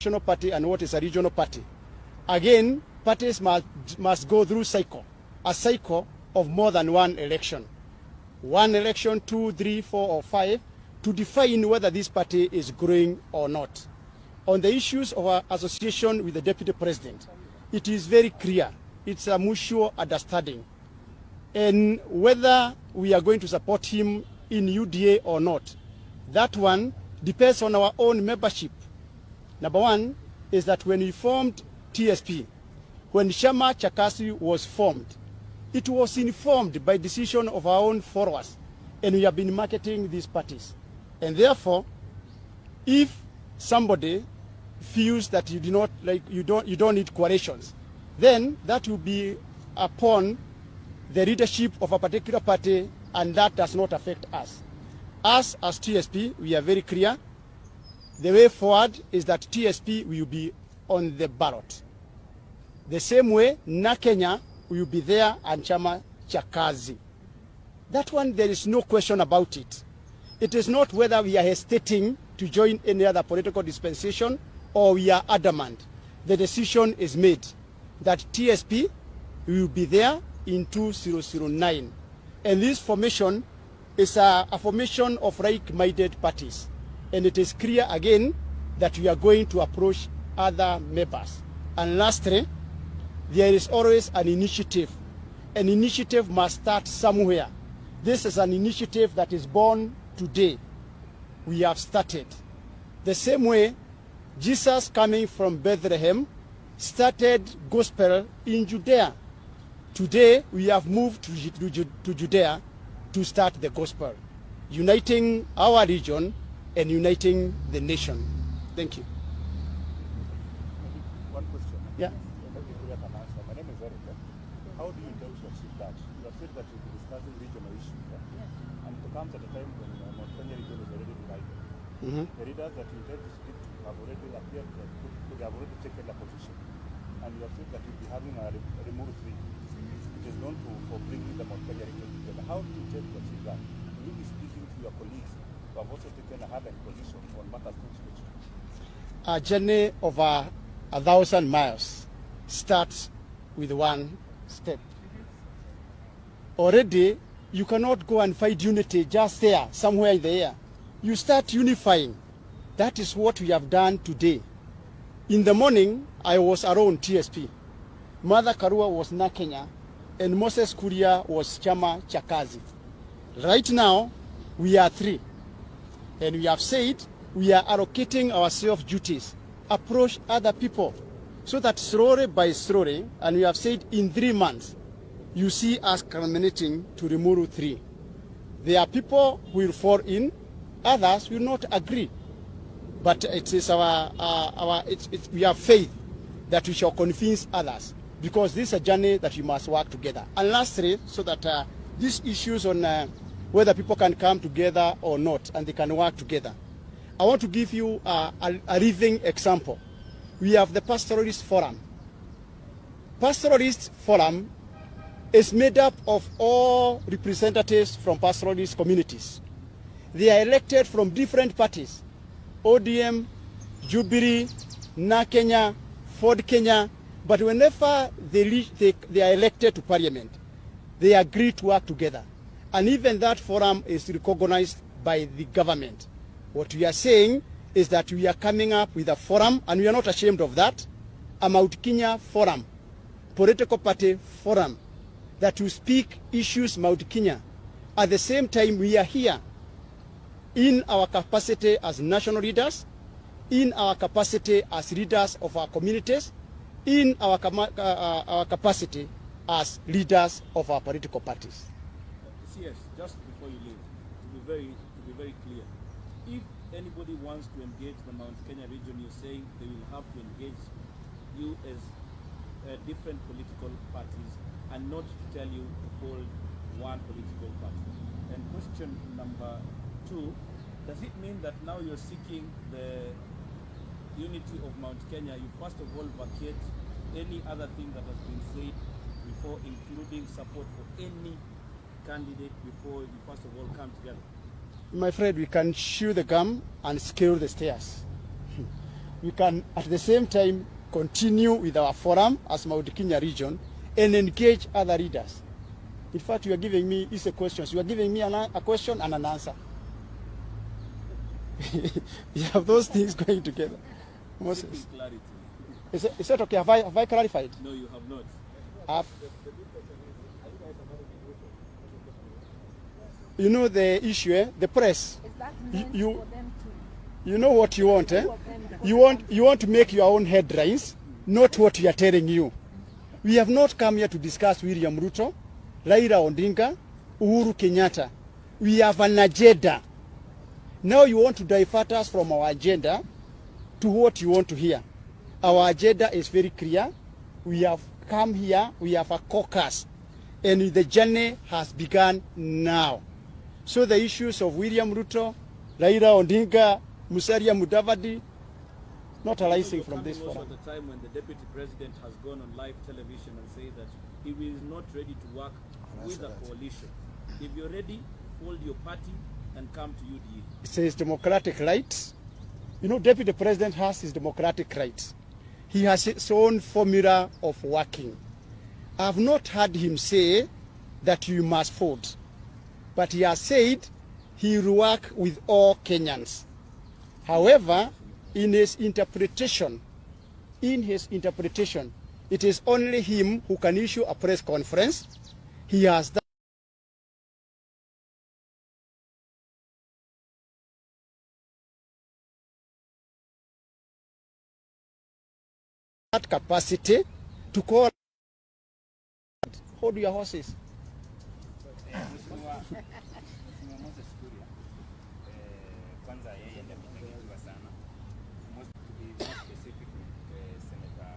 national party and what is a regional party. Again, parties must go through a cycle of more than one election. One election, 2, 3, 4, or 5, to define whether this party is growing or not. On the issues of our association with the Deputy President, it is very clear. It's a mutual understanding. And whether we are going to support him in UDA or not, that one depends on our own membership. Number one is that when we formed TSP, when Chama cha Kazi was formed, it was informed by decision of our own followers, and we have been marketing these parties. And therefore, if somebody feels that you don't need coalitions, then that will be upon the leadership of a particular party, and that does not affect us. Us as TSP, we are very clear. The way forward is that TSP will be on the ballot. The same way, Kenya will be there and Chama cha Kazi. That one, there is no question about it. It is not whether we are hesitating to join any other political dispensation or we are adamant. The decision is made that TSP will be there in 2009. And this formation is a formation of like-minded parties. And it is clear again that we are going to approach other members. And lastly, there is always an initiative. An initiative must start somewhere. This is an initiative that is born today. We have started. The same way, Jesus coming from Bethlehem started gospel in Judea. Today, we have moved to Judea to start the gospel, uniting our region and uniting the nation. Thank you. One question. Yeah. My name is Eric. How do you intend to achieve that? You have said that you'll be discussing regional issues. And it comes at a time when Mt.Kenya region is already divided. The leaders that you intend to speak to have already appeared, they have already taken a position. And you have said that you'll be having a remote thing. It is known for bringing the Mt.Kenya region together. How do you intend to achieve that? Will you be speaking to your colleagues who have also taken a harder position on matters which A journey over 1,000 miles starts with one step. Already, you cannot go and find unity just there, somewhere in the air. You start unifying. That is what we have done today. In the morning, I was around TSP. Martha Karua was Kenya, and Moses Kuria was Chama cha Kazi. Right now, we are 3. And we have said we are allocating ourselves duties, approach other people, so that slowly by slowly, and we have said in 3 months, you see us culminating to remove 3. There are people who will fall in, others will not agree. But it is we have faith that we shall convince others, because this is a journey that we must work together. And lastly, so that these issues on whether people can come together or not, and they can work together. I want to give you a living example. We have the Pastoralist Forum. Pastoralist Forum is made up of all representatives from pastoralist communities. They are elected from different parties: ODM, Jubilee, Kenya, Ford Kenya. But whenever they are elected to parliament, they agree to work together. And even that forum is recognized by the government. What we are saying is that we are coming up with a forum, and we are not ashamed of that, a Mt.Kenya forum, political party forum, that will speak issues Mt.Kenya. At the same time, we are here in our capacity as national leaders, in our capacity as leaders of our communities, in our capacity as leaders of our political parties. Yes, just before you leave, to be very clear, if anybody wants to engage the Mt.Kenya region, you're saying they will have to engage you as different political parties and not to tell you to hold one political party. And question number 2, does it mean that now you're seeking the unity of Mt.Kenya, you first of all vacate any other thing that has been said before, including support for any candidate, before you first of all come together? My friend, we can chew the gum and scale the stairs. we can at the same time continue with our forum as Mt.Kenya region and engage other leaders. In fact, you are giving me a question. You are giving me a question and an answer. You have those things going together. Moses. Clarity. Is that okay? Have I clarified? No, you have not. You know the issue, the press. Is that meant for them to? You know what you want, You want to make your own headlines, not what we are telling you. We have not come here to discuss William Ruto, Raila Odinga, Uhuru Kenyatta. We have an agenda. Now you want to divert us from our agenda to what you want to hear. Our agenda is very clear. We have come here, we have a caucus, and the journey has begun now. So the issues of William Ruto, Raila Odinga, Musalia Mudavadi, not arising from this forum. Also the time when the deputy president has gone on live television and said that he is not ready to work with a coalition. If you're ready, hold your party and come to UDA. It says democratic rights. You know, deputy president has his democratic rights. He has his own formula of working. I have not heard him say that you must vote, but he has said he will work with all Kenyans. However, in his interpretation, it is only him who can issue a press conference. He has that capacity to call. Hold your horses. Kwanza yeye ndiye ametegemewa sana. Most to be more specific, Senator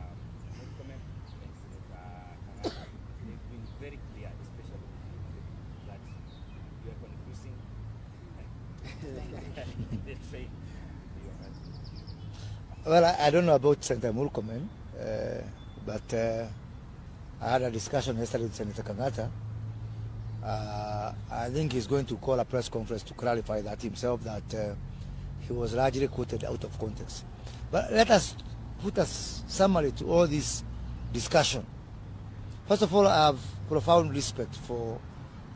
Murkomen and Senator Karua, they've been very clear, especially that you are confusing the trade. Well, I don't know about Senator Murkomen, but I had a discussion yesterday with Senator Kangata. I think he's going to call a press conference to clarify that himself, that he was largely quoted out of context. But let us put a summary to all this discussion. First of all, I have profound respect for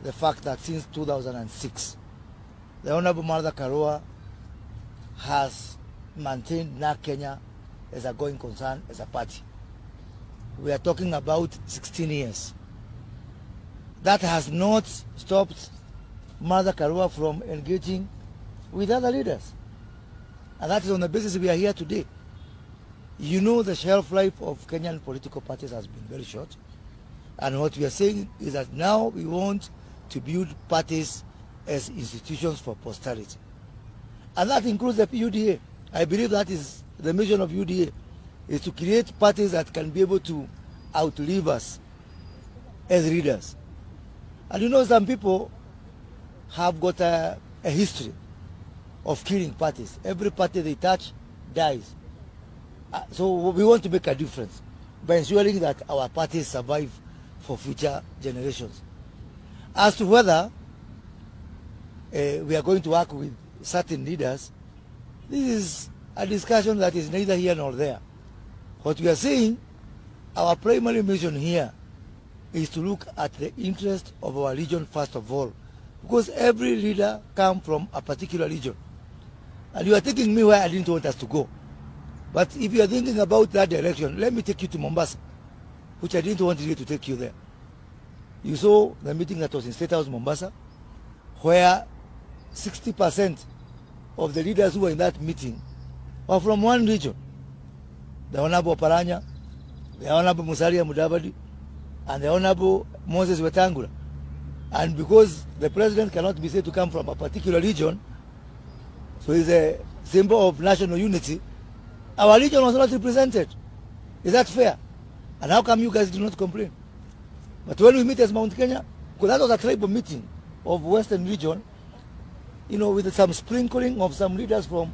the fact that since 2006, the Honorable Martha Karua has maintained Kenya as a going concern, as a party. We are talking about 16 years. That has not stopped Martha Karua from engaging with other leaders. And that is on the basis we are here today. You know, the shelf life of Kenyan political parties has been very short. And what we are saying is that now we want to build parties as institutions for posterity. And that includes the UDA. I believe that is the mission of UDA, is to create parties that can be able to outlive us as leaders. And you know, some people have got a history of killing parties. Every party they touch dies. So we want to make a difference by ensuring that our parties survive for future generations. As to whether we are going to work with certain leaders, this is a discussion that is neither here nor there. What we are saying, our primary mission here is to look at the interest of our region first of all, because every leader comes from a particular region. And you are taking me where I didn't want us to go. But if you are thinking about that direction, let me take you to Mombasa, which I didn't want you to take you there. You saw the meeting that was in State House, Mombasa, where 60% of the leaders who were in that meeting were from one region. The Honorable Paranya, the Honorable Musalia Mudavadi, and the Honorable Moses Wetangula. And because the president cannot be said to come from a particular region, so it's a symbol of national unity, our region was not represented. Is that fair? And how come you guys do not complain? But when we meet as Mount Kenya, because that was a tribal meeting of Western region, you know, with some sprinkling of some leaders from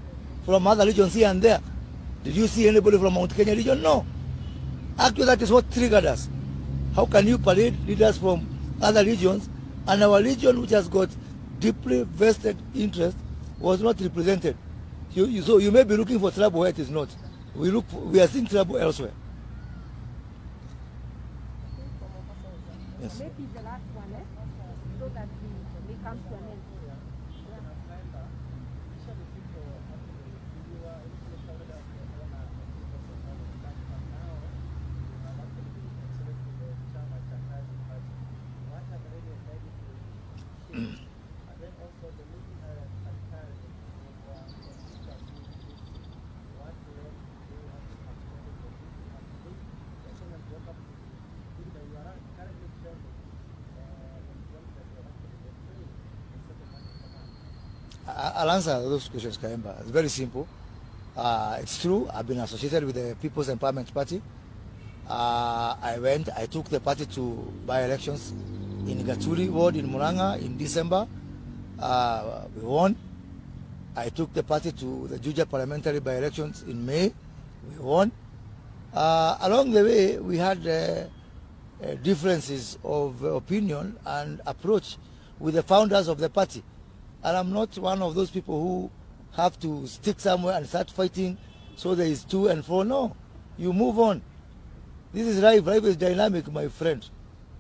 other regions here and there. Did you see anybody from Mount Kenya region? No. Actually, that is what triggered us. How can you parade leaders from other regions, and our region, which has got deeply vested interest, was not represented? So you may be looking for trouble where it is not. we are seeing trouble elsewhere. Yes. Maybe the last one, so that we come to an end. I'll answer those questions, Kaemba. It's very simple. It's true, I've been associated with the People's Empowerment Party. I took the party to by-elections in Gaturi Ward in Muranga in December. We won. I took the party to the Juja parliamentary by-elections in May. We won. Along the way, we had differences of opinion and approach with the founders of the party. And I'm not one of those people who have to stick somewhere and start fighting so there is 2 and 4. No, you move on. This is life. Life is dynamic, my friend.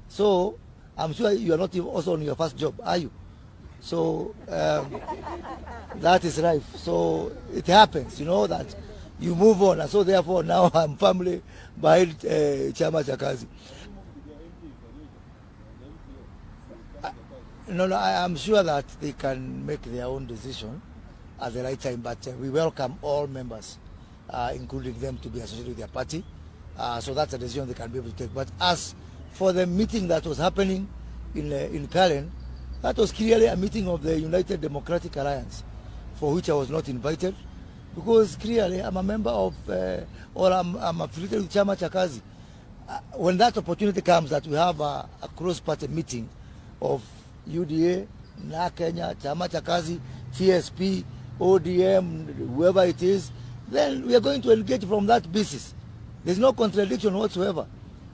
So I'm sure you are not also on your first job, are you? So that is life. So it happens, you know, that you move on. And so therefore now I'm firmly behind Chama cha Kazi. No, I am sure that they can make their own decision at the right time, but we welcome all members, including them, to be associated with their party. So that's a decision they can be able to take. But as for the meeting that was happening in Karen, that was clearly a meeting of the United Democratic Alliance, for which I was not invited, because clearly I'm a member of, or I'm affiliated with Chama cha Kazi. When that opportunity comes that we have a cross-party meeting of UDA, Mt.Kenya, Chama cha Kazi, TSP, ODM, whoever it is, then we are going to engage from that basis. There's no contradiction whatsoever.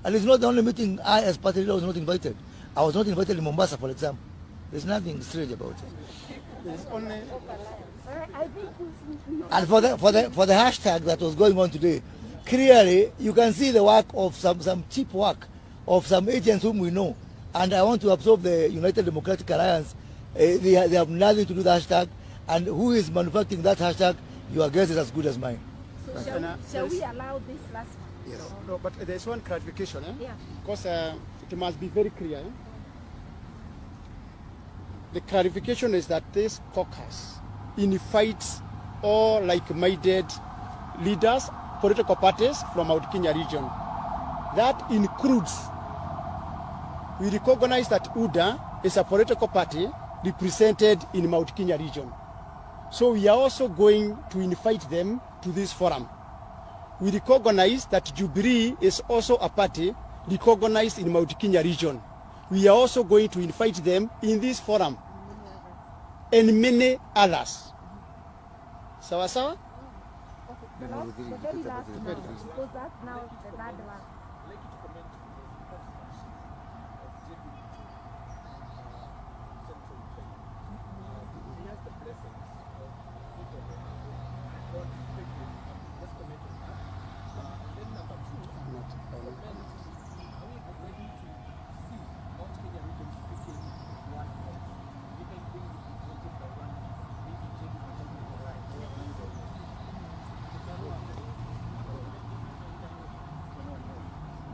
And it's not the only meeting I, as party leader, was not invited. I was not invited in Mombasa, for example. There's nothing strange about it. There's only... And for the hashtag that was going on today, clearly you can see the work of some cheap work of some agents whom we know. And I want to absolve the United Democratic Alliance. They have nothing to do with the hashtag. And who is manufacturing that hashtag, your guess is as good as mine. So shall we allow this last one? Yes. No, but there's one clarification, Yeah. because it must be very clear. The clarification is that this caucus invites all like-minded leaders, political parties from Mt.Kenya region. That includes, we recognize that UDA is a political party represented in Mt.Kenya region. So we are also going to invite them to this forum. We recognize that Jubilee is also a party recognized in Mt.Kenya region. We are also going to invite them in this forum and many others. Sawa sawa? The very last now, because that's now the bad one.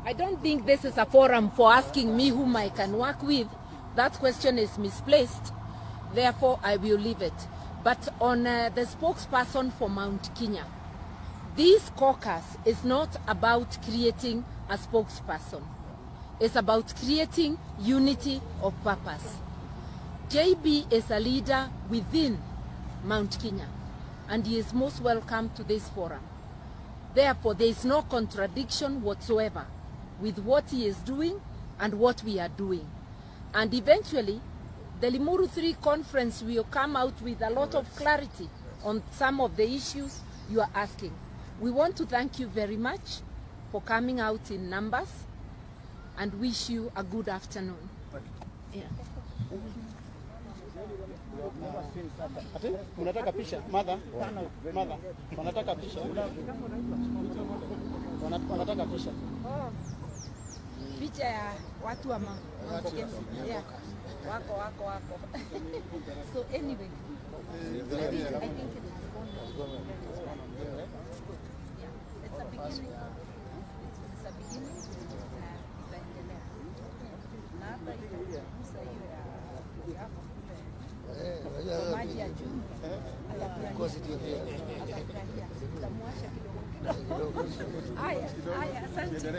I don't think this is a forum for asking me whom I can work with. That question is misplaced. Therefore, I will leave it. But on the spokesperson for Mt.Kenya, this caucus is not about creating a spokesperson. It's about creating unity of purpose. JB is a leader within Mt.Kenya, and he is most welcome to this forum. Therefore, there is no contradiction whatsoever with what he is doing and what we are doing. And eventually, the Limuru 3 conference will come out with a lot of clarity on some of the issues you are asking. We want to thank you very much for coming out in numbers and wish you a good afternoon. Yeah. Ati mnataka picha? Martha, wanataka picha. Wanataka picha. Picha ya watu wa Mt.Kenya. Yeah. Wako. So anyway, I think it has gone well. It's a beginning. It's a beginning. Itaendelea. Na hata hiyo kusa hiyo ya hapo kule. Maji ya chumvi. Atafurahia. Tamuasha kidogo. Haya, asante.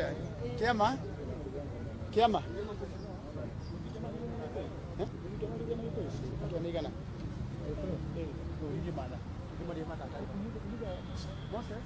Kiama. Tuanigana. Moses.